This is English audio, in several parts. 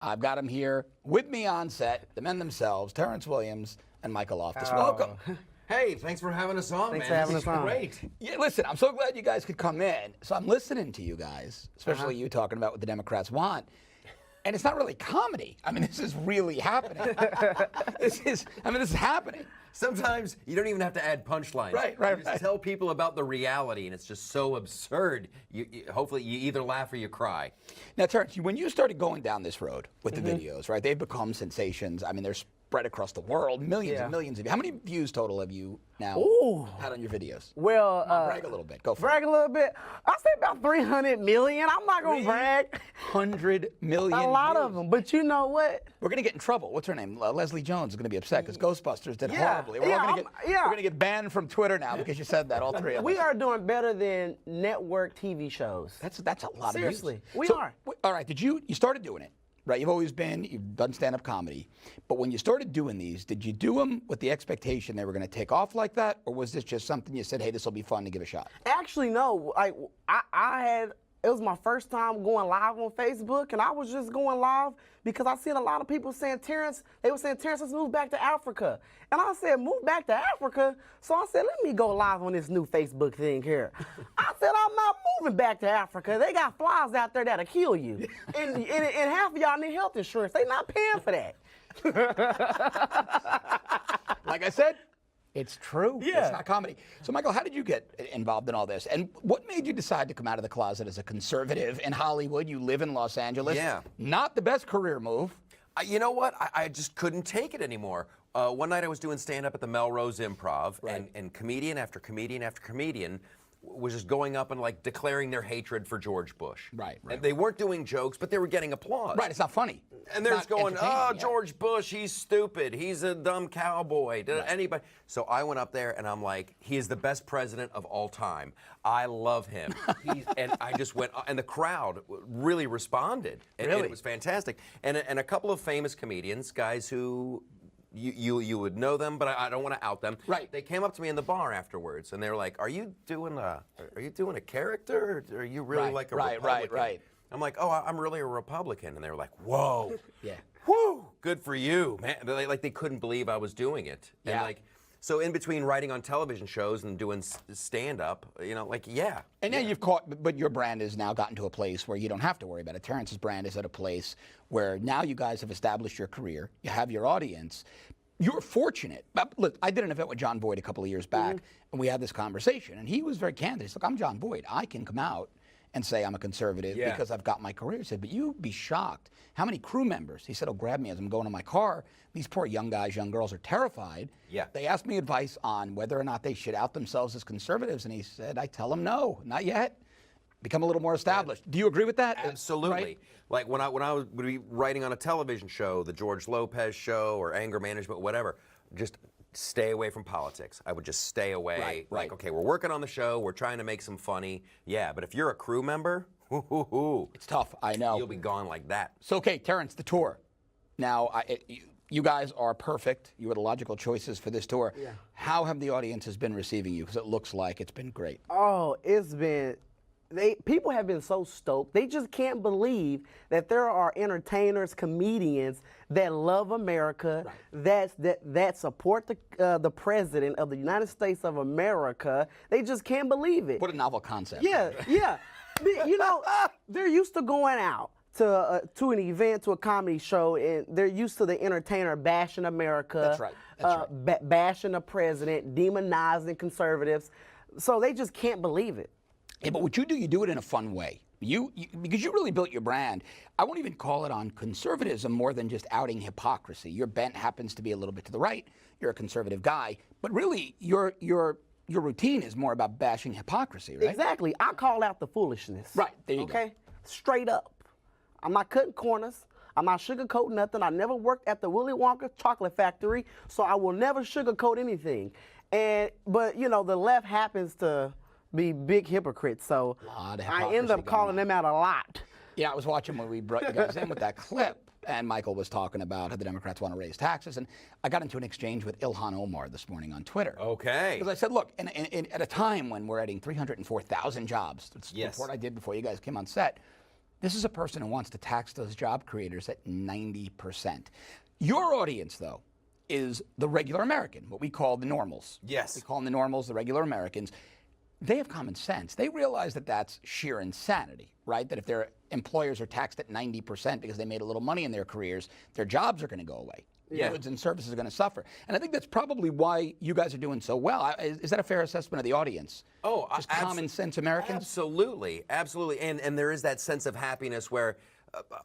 I've got them here with me on set, the men themselves, Terrence Williams and Michael Loftus. Welcome. Hey, thanks for having us on, Thanks man. for having This is us on. Great. Yeah, listen, I'm so glad you guys could come in. So I'm listening to you guys, especially you talking about what the Democrats want. And it's not really comedy. I mean, this is really happening. this is happening. Sometimes you don't even have to add punchlines. You just tell people about the reality, and it's just so absurd. Hopefully, you either laugh or you cry. Now, Terrence, when you started going down this road with the videos, right, they've become sensations. I mean, they're spread across the world, millions and millions of you. How many views total have you now had on your videos? Well, brag a little bit. Go for brag a little bit. I say about 300 million. I'm not gonna brag. 100 million. A lot views. of them, but you know what? We're gonna get in trouble. What's her name? Leslie Jones is gonna be upset because Ghostbusters did horribly. We're yeah, gonna get banned from Twitter now because you said that. All three of us. We are doing better than network TV shows. That's a lot Seriously, of views. we So, are. All right. You started doing it, right? You've done stand-up comedy, but when you started doing these, did you do them with the expectation they were going to take off like that, or was this just something you said, hey, this will be fun to give a shot? Actually, no. Like it was my first time going live on Facebook, and I was just going live because I seen a lot of people saying, Terrence, let's move back to Africa. And I said, move back to Africa? So I said, let me go live on this new Facebook thing here. I said, I'm not moving back to Africa. They got flies out there that'll kill you. And half of y'all need health insurance. They not paying for that. Like I said, it's true. Yeah. It's not comedy. So, Michael, how did you get involved in all this? And what made you decide to come out of the closet as a conservative in Hollywood? You live in Los Angeles. Yeah. Not the best career move. You know what? I just couldn't take it anymore. One night I was doing stand-up at the Melrose Improv, and comedian after comedian after comedian was just going up and like declaring their hatred for George Bush. Right. And they weren't doing jokes, but they were getting applause. Right. It's not funny. And they're It's just not going, entertaining, oh, yeah. George Bush, he's stupid. He's a dumb cowboy. Anybody? So I went up there and I'm like, he is the best president of all time. I love him. And I just went, and the crowd really responded. And it was fantastic. And a couple of famous comedians, guys who you would know them, but I don't want to out them. Right. They came up to me in the bar afterwards, and they were like, "Are you doing a character? Or are you really like a Republican?" Right. I'm like, "Oh, I'm really a Republican," and they were like, "Whoa, Yeah. whoo, good for you, man!" They couldn't believe I was doing it. And Yeah. so in between writing on television shows and doing stand-up, yeah. And now you've caught, but your brand has now gotten to a place where you don't have to worry about it. Terrence's brand is at a place where now you guys have established your career, you have your audience. You're fortunate. Look, I did an event with John Boyd a couple of years back, and we had this conversation, and he was very candid. He's like, I'm John Boyd. I can come out and say I'm a conservative because I've got my career. He said, but you'd be shocked how many crew members, he said, will grab me as I'm going to my car. These poor young guys, young girls are terrified. Yeah. They asked me advice on whether or not they should out themselves as conservatives, and he said, I tell them no, not yet. Become a little more established. Do you agree with that? Absolutely. Right? Like when I would be writing on a television show, the George Lopez show or anger management, whatever, just stay away from politics. I would just stay away. Right. Like, okay, we're working on the show, we're trying to make some funny. Yeah, but if you're a crew member, It's tough, I know. you'll be gone like that. So, okay, Terrence, the tour. Now, you guys are perfect. You were the logical choices for this tour. Yeah. How have the audiences been receiving you? Because it looks like it's been great. Oh, it's been. People have been so stoked. They just can't believe that there are entertainers, comedians that love America, that support the president of the United States of America. They just can't believe it. What a novel concept. Yeah. They're used to going out to an event, to a comedy show, and they're used to the entertainer bashing America. That's right. Bashing the president, demonizing conservatives. So they just can't believe it. Yeah, but what you do it in a fun way. Because you really built your brand. I won't even call it on conservatism more than just outing hypocrisy. Your bent happens to be a little bit to the right. You're a conservative guy, but really your routine is more about bashing hypocrisy, right? Exactly. I call out the foolishness. Right. There you go. Okay? Straight up. I'm not cutting corners. I'm not sugarcoating nothing. I never worked at the Willy Wonka chocolate factory, so I will never sugarcoat anything. But the left happens to be big hypocrites, so I end up calling them out a lot. Yeah, I was watching when we brought you guys in with that clip, and Michael was talking about how the Democrats want to raise taxes, and I got into an exchange with Ilhan Omar this morning on Twitter. Okay. Because I said, look, at a time when we're adding 304,000 jobs, that's the report I did before you guys came on set, This is a person who wants to tax those job creators at 90%. Your audience, though, is the regular American, what we call the normals. Yes. We call them the normals, the regular Americans. They have common sense. They realize that that's sheer insanity, right? That if their employers are taxed at 90% because they made a little money in their careers, their jobs are going to go away. Yeah. Goods and services are going to suffer. And I think that's probably why you guys are doing so well. Is that a fair assessment of the audience? Oh, just common sense Americans? Absolutely, absolutely. And there is that sense of happiness where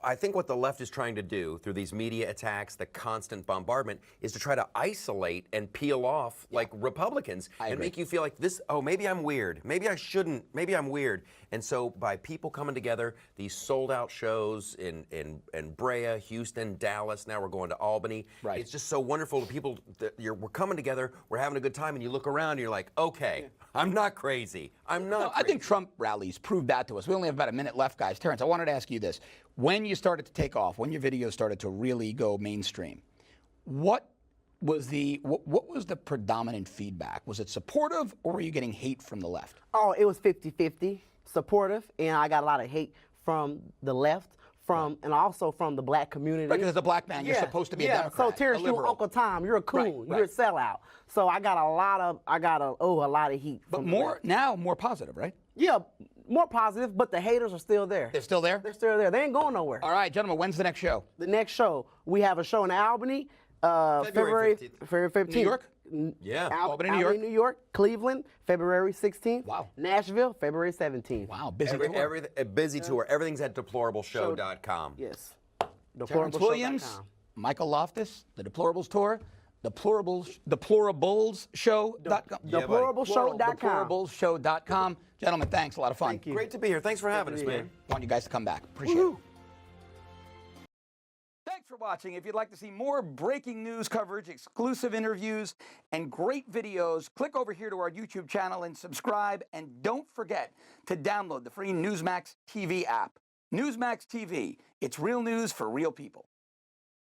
I think what the left is trying to do through these media attacks, the constant bombardment, is to try to isolate and peel off like Republicans and make you feel like this, oh, maybe I'm weird. Maybe I shouldn't. Maybe I'm weird. And so by people coming together, these sold out shows in Brea, Houston, Dallas, now we're going to Albany. Right. It's just so wonderful to people that we're coming together, we're having a good time, and you look around and you're like, okay, I'm not crazy. I'm not I think Trump rallies proved that to us. We only have about a minute left, guys. Terrence, I wanted to ask you this. When you started to take off, when your videos started to really go mainstream, what was the predominant feedback? Was it supportive, or were you getting hate from the left? Oh, it was 50-50, supportive, and I got a lot of hate from the left, and also from the black community. Right, because as a black man, you're supposed to be a Democrat, So Terrence, a you're liberal. Uncle Tom, you're a coon, Right. you're a sellout. So I got a lot of heat. But from the more left. now, more positive, right? Yeah, more positive, but the haters are still there. They're still there? They're still there. They ain't going nowhere. All right, gentlemen, when's the next show? The next show, we have a show in Albany, February 15th. New York? Yeah. Albany, New York. Cleveland, February 16th. Wow. Nashville, February 17th. Wow, busy tour. a busy tour. Everything's at deplorableshow.com. Yes. Terrence Williams, Deplorableshow.com. Michael Loftus, the Deplorables Tour, Deplorablesshow.com. Deplorableshow.com. Deplorablesshow.com. Gentlemen, thanks. A lot of fun. Thank you. Great to be here. Thanks for having us, to be man. here. Want you guys to come back. Appreciate it. Thanks for watching. If you'd like to see more breaking news coverage, exclusive interviews, and great videos, click over here to our YouTube channel and subscribe. And don't forget to download the free Newsmax TV app. Newsmax TV. It's real news for real people.